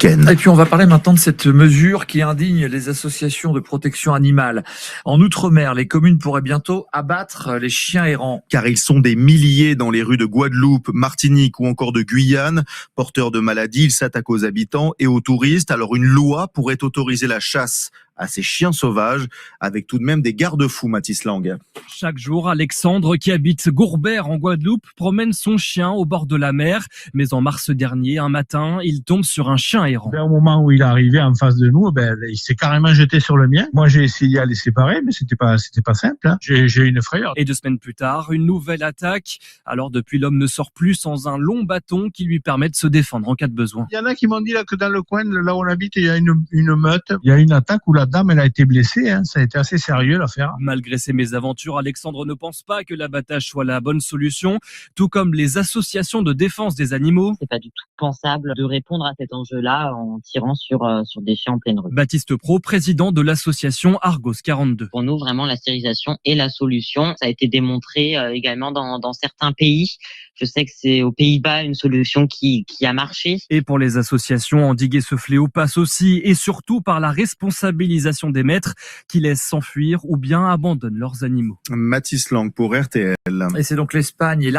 Et puis on va parler maintenant de cette mesure qui indigne les associations de protection animale. En Outre-mer, les communes pourraient bientôt abattre les chiens errants. Car ils sont des milliers dans les rues de Guadeloupe, Martinique ou encore de Guyane. Porteurs de maladies, ils s'attaquent aux habitants et aux touristes. Alors une loi pourrait autoriser la chasse à ces chiens sauvages, avec tout de même des garde-fous, Mathis Lang. Chaque jour, Alexandre, qui habite Gourbert en Guadeloupe, promène son chien au bord de la mer. Mais en mars dernier, un matin, il tombe sur un chien errant. Au moment où il est arrivé en face de nous, il s'est carrément jeté sur le mien. Moi, j'ai essayé à les séparer, mais c'était pas simple. Hein. J'ai eu une frayeur. Et 2 semaines plus tard, une nouvelle attaque. Alors depuis, l'homme ne sort plus sans un long bâton qui lui permet de se défendre en cas de besoin. Il y en a qui m'ont dit là que dans le coin, là où on habite, il y a une meute. Il y a une attaque où la dame, elle a été blessée. Hein. Ça a été assez sérieux l'affaire. Malgré ces mésaventures, Alexandre ne pense pas que l'abattage soit la bonne solution, tout comme les associations de défense des animaux. C'est pas du tout pensable de répondre à cet enjeu-là en tirant sur des chiens en pleine rue. Baptiste Pro, président de l'association Argos 42. Pour nous, vraiment, la stérilisation est la solution. Ça a été démontré également dans certains pays. Je sais que c'est aux Pays-Bas une solution qui a marché. Et pour les associations, endiguer ce fléau passe aussi et surtout par la responsabilisation des maîtres qui laissent s'enfuir ou bien abandonnent leurs animaux. Mathis Lang pour RTL. Et c'est donc l'Espagne et